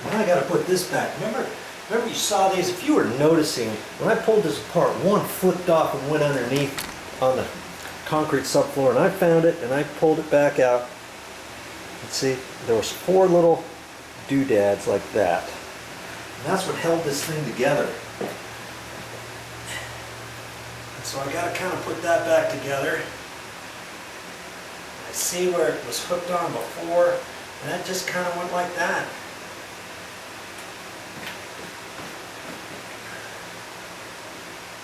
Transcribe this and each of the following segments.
Now I got to put this back. Remember you saw these? If you were noticing, when I pulled this apart, one flipped off and went underneath on the concrete subfloor, and I found it and I pulled it back out. Let's see, there was 4 little doodads like that. And that's what held this thing together. And so I got to kind of put that back together. I see where it was hooked on before, and that just kind of went like that.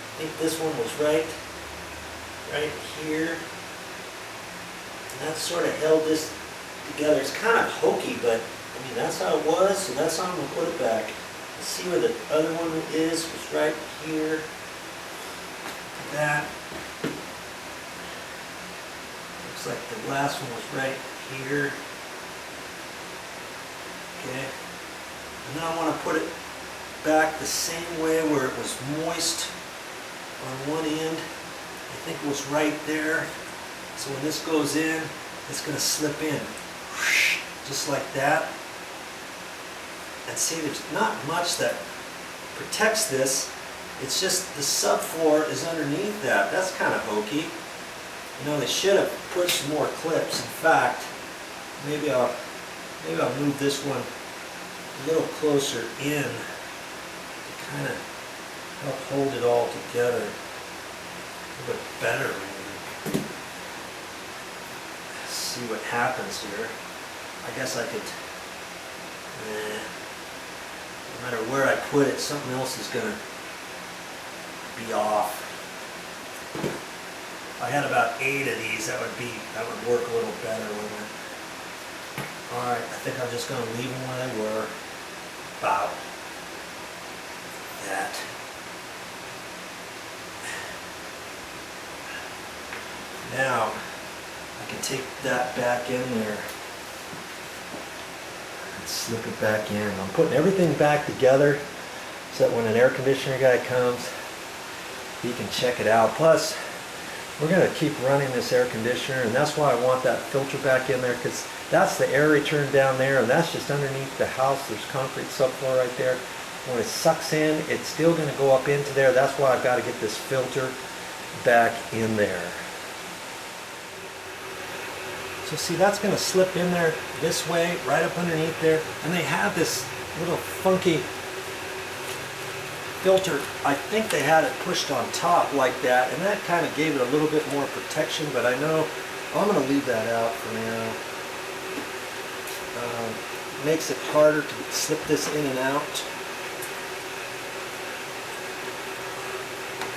I think this one was right here. And that sort of held this together. It's kind of hokey, but I mean that's how it was, so that's how I'm going to put it back. Let's see where the other one is. Was right here. That. Looks like the last one was right here. Okay. And now I want to put it back the same way where it was moist on one end. I think it was right there. So when this goes in, it's going to slip in. Just like that. And see, there's not much that protects this. It's just the subfloor is underneath that. That's kind of hokey. You know, they should have put some more clips. In fact, maybe I'll move this one a little closer in to kind of help hold it all together a little bit better. Maybe. Let's see what happens here. I guess I could, no matter where I put it, something else is going to be off. If I had about 8 of these, that would work a little better, wouldn't it? Alright, I think I'm just going to leave them where they were. About that. Now, I can take that back in there and slip it back in. I'm putting everything back together so that when an air conditioner guy comes, he can check it out. Plus, we're going to keep running this air conditioner, and that's why I want that filter back in there, because that's the air return down there, and that's just underneath the house. There's concrete subfloor right there. When it sucks in, it's still going to go up into there. That's why I've got to get this filter back in there. So see, that's going to slip in there this way, right up underneath there. And they have this little funky filter. I think they had it pushed on top like that, and that kind of gave it a little bit more protection, but I know I'm going to leave that out for now. Makes it harder to slip this in and out.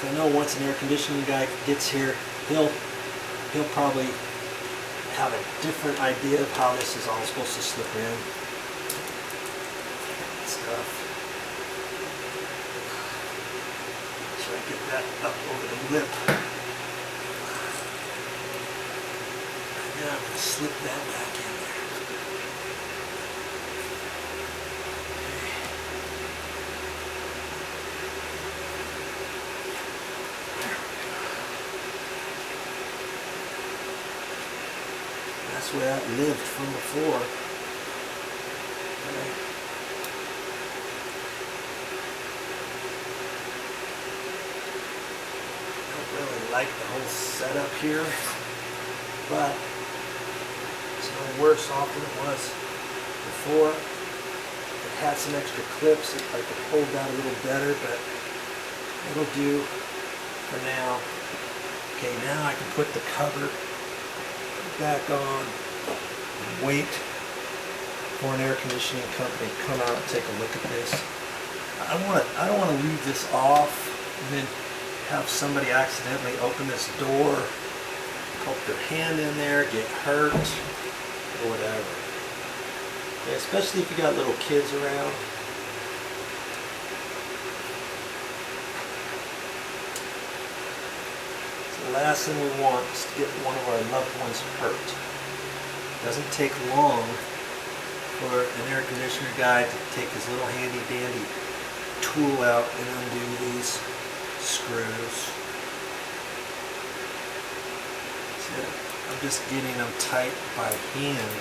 I know once an air conditioning guy gets here, he'll probably have a different idea of how this is all supposed to slip in. Stuff. So I get that up over the lip. And then I'm going to slip that back in there. That's where that lived from before. Okay. Don't really like the whole setup here, but it's no worse off than it was before. It had some extra clips that I could hold down a little better, but it'll do for now. Okay, now I can put the cover back on and wait for an air conditioning company to come out and take a look at this. I don't want to leave this off and then have somebody accidentally open this door, poke their hand in there, get hurt, or whatever. Okay, especially if you got little kids around. The last thing we want is to get one of our loved ones hurt. It doesn't take long for an air conditioner guy to take his little handy dandy tool out and undo these screws. So I'm just getting them tight by hand.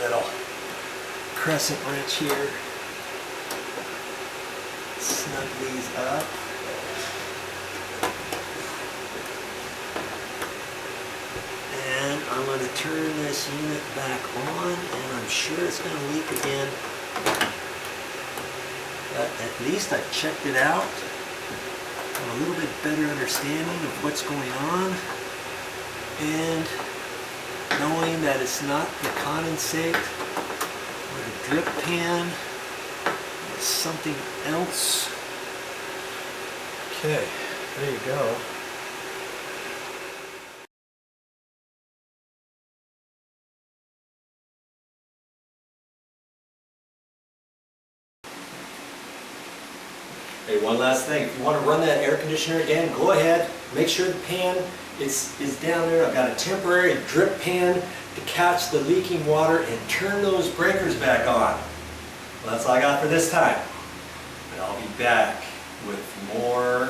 little crescent wrench here. Snug these up. And I'm going to turn this unit back on, and I'm sure it's going to leak again. But at least I've checked it out. A little bit better understanding of what's going on, and knowing that it's not the condensate or the drip pan, it's something else. Okay, there you go. Hey, one last thing. If you want to run that air conditioner again, go ahead. Make sure the pan is down there. I've got a temporary drip pan to catch the leaking water and turn those breakers back on. Well, that's all I got for this time. And I'll be back with more